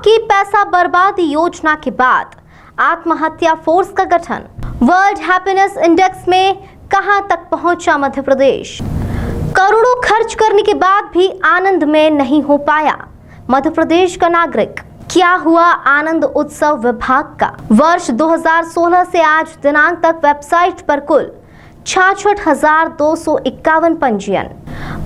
की पैसा बर्बादी योजना के बाद आत्महत्या फोर्स का गठन। वर्ल्ड हैप्पीनेस इंडेक्स में कहां तक पहुंचा मध्य प्रदेश। करोड़ों खर्च करने के बाद भी आनंद में नहीं हो पाया मध्य प्रदेश का नागरिक। क्या हुआ आनंद उत्सव विभाग का। वर्ष 2016 से आज दिनांक तक वेबसाइट पर कुल 66,251 पंजीयन।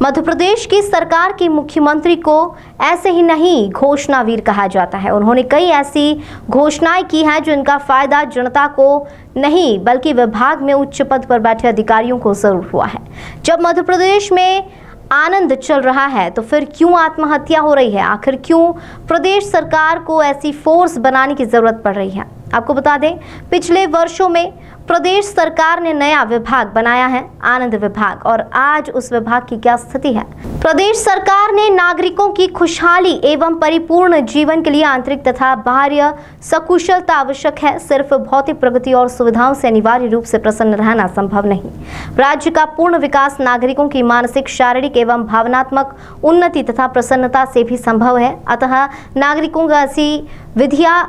मध्य प्रदेश की सरकार के मुख्यमंत्री को ऐसे ही नहीं घोषणावीर कहा जाता है। उन्होंने कई ऐसी घोषणाएं की हैं जिनका फायदा जनता को नहीं बल्कि विभाग में उच्च पद पर बैठे अधिकारियों को जरूर हुआ है। जब मध्य प्रदेश में आनंद चल रहा है तो फिर क्यों आत्महत्या हो रही है। आखिर क्यों प्रदेश सरकार को ऐसी फोर्स बनाने की जरूरत पड़ रही है। आपको बता दें, पिछले वर्षों में प्रदेश सरकार ने नया विभाग बनाया है, आनंद विभाग, और आज उस विभाग की क्या स्थिति है। प्रदेश सरकार ने नागरिकों की खुशहाली एवं परिपूर्ण जीवन के लिए आंतरिक तथा बाह्य सकुशलता आवश्यक है। सिर्फ भौतिक प्रगति और सुविधाओं से अनिवार्य रूप से प्रसन्न रहना संभव नहीं। राज्य का पूर्ण विकास नागरिकों की मानसिक, शारीरिक एवं भावनात्मक उन्नति तथा प्रसन्नता से भी संभव है। अतः नागरिकों को ऐसी विधियां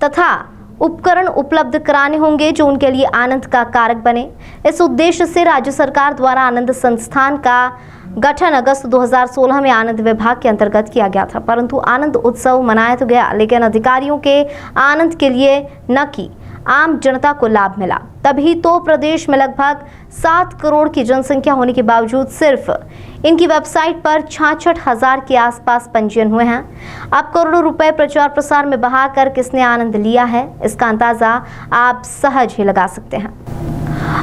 तथा उपकरण उपलब्ध कराने होंगे जो उनके लिए आनंद का कारक बने। इस उद्देश्य से राज्य सरकार द्वारा आनंद संस्थान का गठन अगस्त 2016 में आनंद विभाग के अंतर्गत किया गया था। परंतु आनंद उत्सव मनाया तो गया, लेकिन अधिकारियों के आनंद के लिए न कि आम जनता को लाभ मिला। तभी तो प्रदेश में लगभग 7 करोड़ की जनसंख्या होने के बावजूद सिर्फ इनकी वेबसाइट पर 66,000 के आसपास पंजीयन हुए हैं। अब करोड़ों रुपए प्रचार प्रसार में बहाकर किसने आनंद लिया है, इसका अंदाजा आप सहज ही लगा सकते हैं।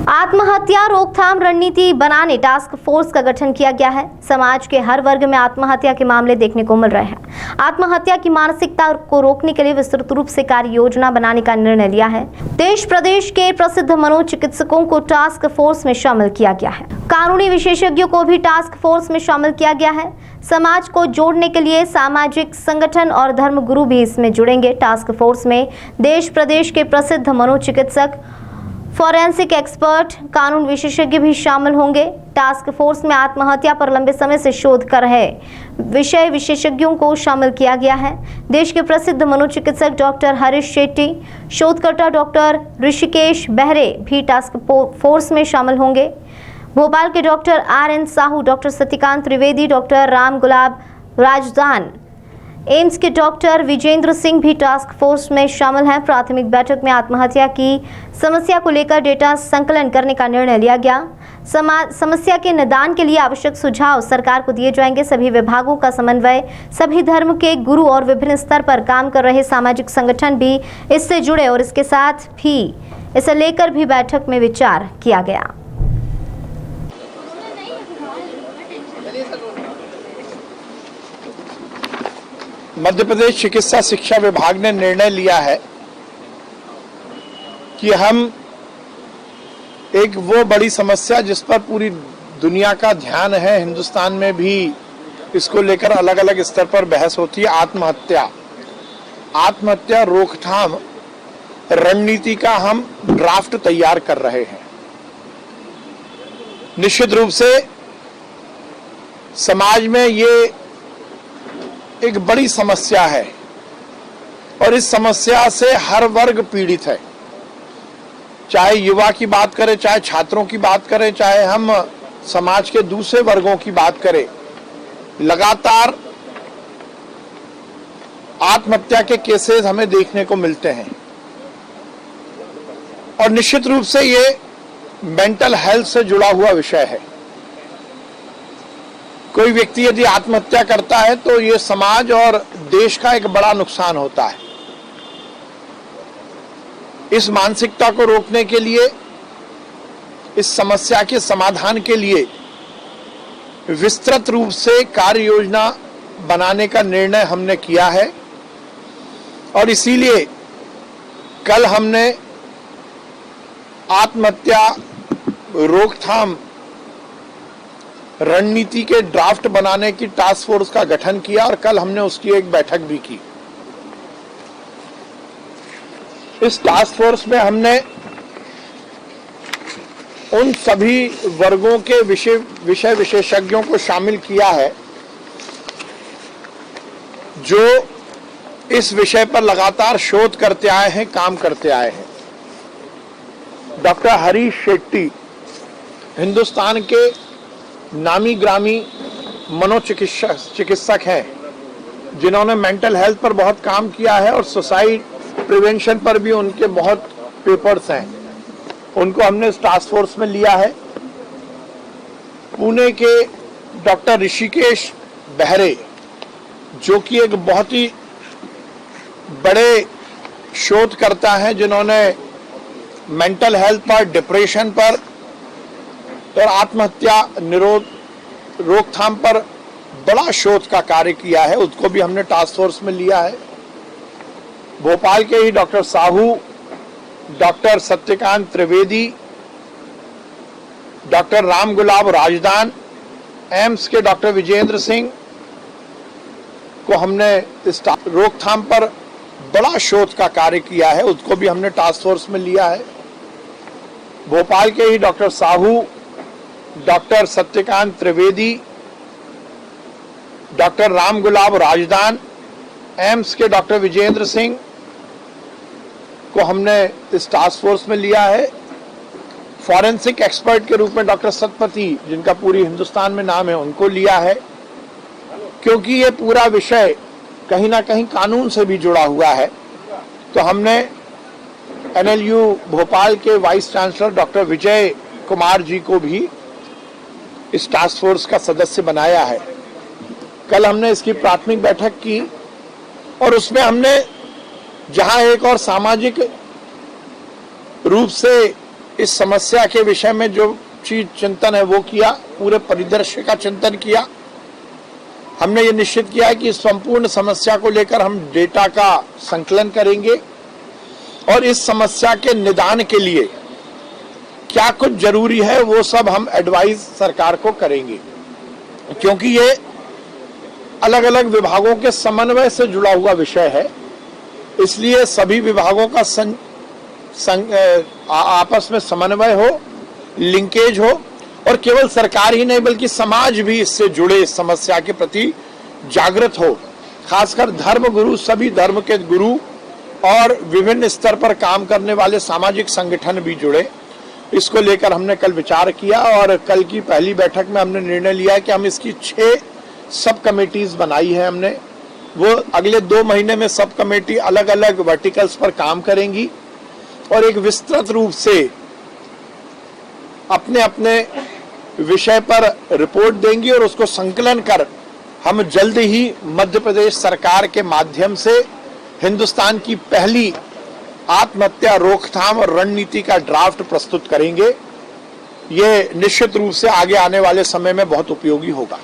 आत्महत्या रोकथाम रणनीति बनाने टास्क फोर्स का गठन किया गया है। समाज के हर वर्ग में आत्महत्या के मामले देखने को मिल रहे हैं। आत्महत्या की मानसिकता को रोकने के लिए विस्तृत रूप से कार्य योजना बनाने का निर्णय लिया है। देश प्रदेश के प्रसिद्ध मनोचिकित्सकों को टास्क फोर्स में शामिल किया गया है। कानूनी विशेषज्ञों को भी टास्क फोर्स में शामिल किया गया है। समाज को जोड़ने के लिए सामाजिक संगठन और धर्मगुरु भी इसमें जुड़ेंगे। टास्क फोर्स में देश प्रदेश के प्रसिद्ध मनोचिकित्सक, फॉरेंसिक एक्सपर्ट, कानून विशेषज्ञ भी शामिल होंगे। टास्क फोर्स में आत्महत्या पर लंबे समय से शोध कर रहे विषय विशेषज्ञों को शामिल किया गया है। देश के प्रसिद्ध मनोचिकित्सक डॉक्टर हरीश शेट्टी, शोधकर्ता डॉक्टर ऋषिकेश बहरे भी टास्क फोर्स में शामिल होंगे। भोपाल के doctor RN Sahu, doctor Satyakant Trivedi, doctor Ram Gulab Rajdan, AIIMS के डॉक्टर विजेंद्र सिंह भी टास्क फोर्स में शामिल हैं। प्राथमिक बैठक में आत्महत्या की समस्या को लेकर डेटा संकलन करने का निर्णय लिया गया। समस्या के निदान के लिए आवश्यक सुझाव सरकार को दिए जाएंगे। सभी विभागों का समन्वय, सभी धर्म के गुरु और विभिन्न स्तर पर काम कर रहे सामाजिक संगठन भी इससे जुड़े और इसके साथ भी इसे लेकर भी बैठक में विचार किया गया। मध्य प्रदेश चिकित्सा शिक्षा विभाग ने निर्णय लिया है कि हम एक वो बड़ी समस्या जिस पर पूरी दुनिया का ध्यान है, हिंदुस्तान में भी इसको लेकर अलग अलग स्तर पर बहस होती है, आत्महत्या रोकथाम रणनीति का हम ड्राफ्ट तैयार कर रहे हैं। निश्चित रूप से समाज में ये एक बड़ी समस्या है और इस समस्या से हर वर्ग पीड़ित है। चाहे युवा की बात करें, चाहे छात्रों की बात करें, चाहे हम समाज के दूसरे वर्गों की बात करें, लगातार आत्महत्या के केसेस हमें देखने को मिलते हैं। और निश्चित रूप से ये मेंटल हेल्थ से जुड़ा हुआ विषय है। कोई व्यक्ति यदि आत्महत्या करता है तो ये समाज और देश का एक बड़ा नुकसान होता है। इस मानसिकता को रोकने के लिए, इस समस्या के समाधान के लिए विस्तृत रूप से कार्य योजना बनाने का निर्णय हमने किया है और इसीलिए कल हमने आत्महत्या रोकथाम रणनीति के ड्राफ्ट बनाने की टास्क फोर्स का गठन किया और कल हमने उसकी एक बैठक भी की। इस टास्क फोर्स में हमने उन सभी वर्गों के विषय विशेषज्ञों को शामिल किया है जो इस विषय पर लगातार शोध करते आए हैं, काम करते आए हैं। डॉक्टर हरीश शेट्टी हिंदुस्तान के नामी ग्रामी मनोचिकित्सक हैं, जिन्होंने मेंटल हेल्थ पर बहुत काम किया है और सुसाइड प्रिवेंशन पर भी उनके बहुत पेपर्स हैं। उनको हमने इस टास्क फोर्स में लिया है। पुणे के डॉक्टर ऋषिकेश बहरे, जो कि एक बहुत ही बड़े शोधकर्ता हैं, जिन्होंने मेंटल हेल्थ पर, डिप्रेशन पर और आत्महत्या रोकथाम पर बड़ा शोध का कार्य किया है, उसको भी हमने टास्क फोर्स में लिया है। भोपाल के ही doctor Sahu, doctor Satyakant Trivedi, doctor Ram Gulab Rajdan, AIIMS के डॉक्टर विजेंद्र सिंह को हमने इस रोकथाम पर बड़ा शोध का कार्य किया है, उसको भी हमने टास्क फोर्स में लिया है। भोपाल के ही doctor Sahu, doctor Satyakant Trivedi, doctor Ram Gulab Rajdan, AIIMS के डॉक्टर विजेंद्र सिंह को हमने इस टास्क फोर्स में लिया है। फॉरेंसिक एक्सपर्ट के रूप में डॉक्टर सतपथी, जिनका पूरी हिंदुस्तान में नाम है, उनको लिया है, क्योंकि ये पूरा विषय कहीं ना कहीं कानून से भी जुड़ा हुआ है। तो हमने NLU भोपाल के vice chancellor doctor Vijay Kumar ji को भी इस टास्क फोर्स का सदस्य बनाया है। कल हमने इसकी प्राथमिक बैठक की और उसमें हमने जहां एक और सामाजिक रूप से इस समस्या के विषय में जो चीज चिंतन है वो किया, पूरे परिदृश्य का चिंतन किया। हमने ये निश्चित किया है कि इस संपूर्ण समस्या को लेकर हम डेटा का संकलन करेंगे और इस समस्या के निदान के लिए क्या कुछ जरूरी है वो सब हम एडवाइस सरकार को करेंगे, क्योंकि ये अलग अलग विभागों के समन्वय से जुड़ा हुआ विषय है। इसलिए सभी विभागों का आपस में समन्वय हो, लिंकेज हो, और केवल सरकार ही नहीं बल्कि समाज भी इससे जुड़े, इस समस्या के प्रति जागृत हो। खासकर धर्म गुरु, सभी धर्म के गुरु और विभिन्न स्तर पर काम करने वाले सामाजिक संगठन भी जुड़े। इसको लेकर हमने कल विचार किया और कल की पहली बैठक में हमने निर्णय लिया है कि हम इसकी 6 सब कमेटीज बनाई है हमने। वो अगले 2 महीने में सब कमेटी अलग अलग वर्टिकल्स पर काम करेंगी और एक विस्तृत रूप से अपने अपने विषय पर रिपोर्ट देंगी और उसको संकलन कर हम जल्द ही मध्य प्रदेश सरकार के माध्यम से हिंदुस्तान की पहली आत्महत्या रोकथाम और रणनीति का ड्राफ्ट प्रस्तुत करेंगे। ये निश्चित रूप से आगे आने वाले समय में बहुत उपयोगी होगा।